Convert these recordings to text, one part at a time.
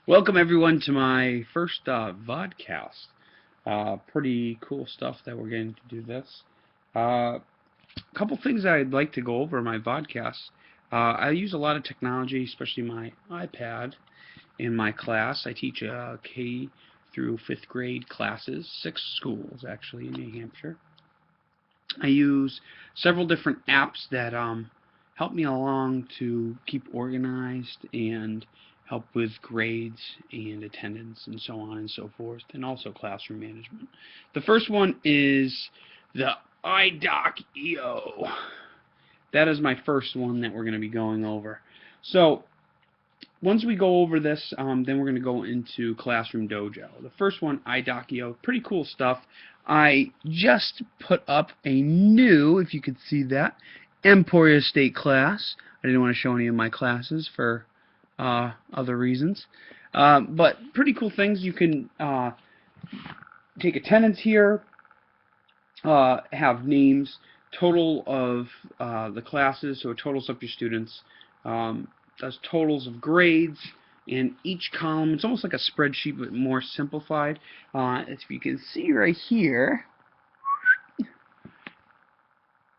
Welcome everyone to my first vodcast. Pretty cool stuff that we're getting to do this. A couple things I'd like to go over in my vodcast. I use a lot of technology, especially my iPad, in my class. I teach K through 5th grade classes, 6 schools actually in New Hampshire. I use several different apps that help me along to keep organized and help with grades and attendance and so on and so forth, and also classroom management. The first one is the iDoc.io. That is my first one that we're going to be going over. So once we go over this, then we're going to go into Classroom Dojo. The first one, iDoc.io, pretty cool stuff. I just put up a new, if you could see that, Emporia State class. I didn't want to show any of my classes for other reasons. But pretty cool things. You can take attendance here, have names, total of the classes, so it totals up your students, does totals of grades, and each column, it's almost like a spreadsheet but more simplified. If you can see right here,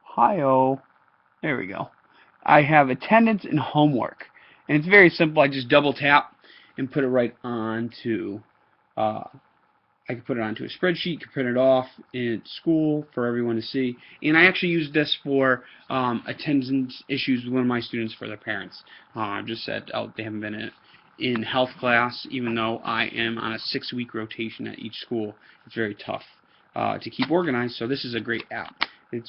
hi-oh, there we go. I have attendance and homework, and it's very simple. I just double tap and put it right onto I can put it onto a spreadsheet, can print it off in school for everyone to see. And I actually use this for attendance issues with one of my students for their parents. I've just said, oh, they haven't been in health class, even though I am on a 6-week rotation at each school. It's very tough to keep organized, so this is a great app.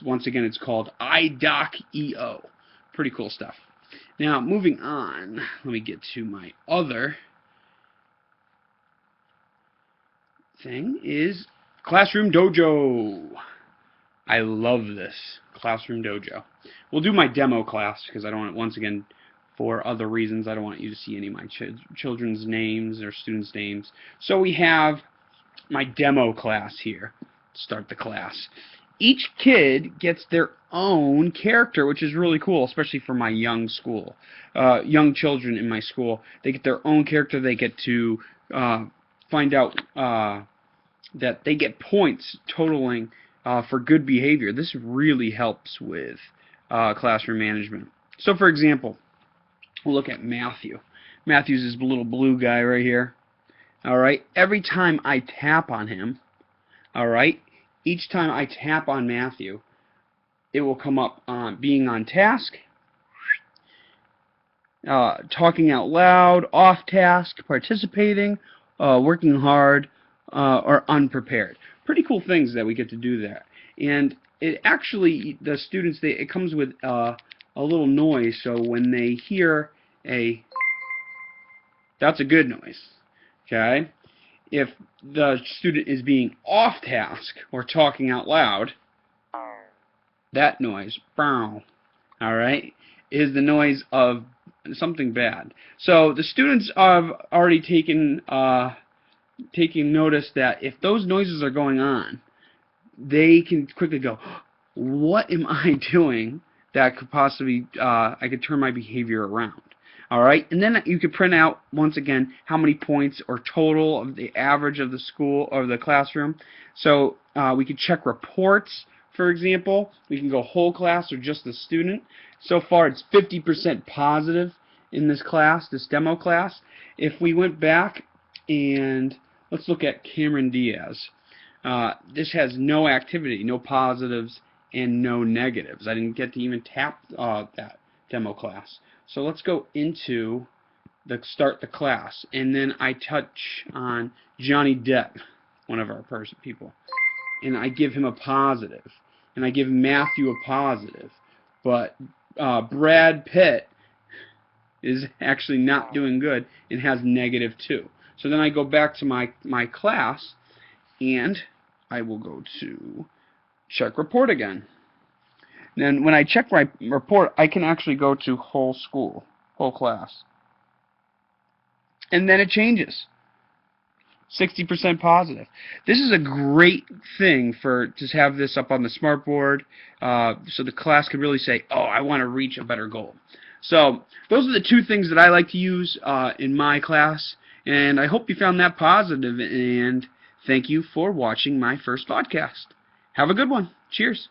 Once again, it's called iDoc.io. Pretty cool stuff. Now, moving on, let me get to my other thing is Classroom Dojo. I love this Classroom Dojo. We'll do my demo class because I don't want, once again, for other reasons, I don't want you to see any of my children's names or students' names. So we have my demo class here. Start the class. Each kid gets their own character, which is really cool, especially for my young school. Young children in my school, they get their own character. They get to find out that they get points totaling for good behavior. This really helps with classroom management. So, for example, we'll look at Matthew. Matthew's this little blue guy right here. All right. Every time I tap on him, all right, each time I tap on Matthew, it will come up being on task, talking out loud, off task, participating, working hard, or unprepared. Pretty cool things that we get to do there. And it actually, the students, it comes with a little noise, so when they hear that's a good noise, okay? If the student is being off task or talking out loud, that noise, bow, all right, is the noise of something bad. So the students have already taken notice that if those noises are going on, they can quickly go, what am I doing that could possibly, I could turn my behavior around. Alright, and then you could print out, once again, how many points or total of the average of the school or the classroom. So we could check reports, for example. We can go whole class or just the student. So far it's 50% positive in this class, this demo class. If we went back and let's look at Cameron Diaz. This has no activity, no positives, and no negatives. I didn't get to even tap that demo class. So let's go into start the class, and then I touch on Johnny Depp, one of our people, and I give him a positive, and I give Matthew a positive, but Brad Pitt is actually not doing good and has -2. So then I go back to my class, and I will go to check report again. Then when I check my report, I can actually go to whole school, whole class. And then it changes. 60% positive. This is a great thing to have this up on the smartboard so the class can really say, oh, I want to reach a better goal. So those are the two things that I like to use in my class. And I hope you found that positive, and thank you for watching my first podcast. Have a good one. Cheers.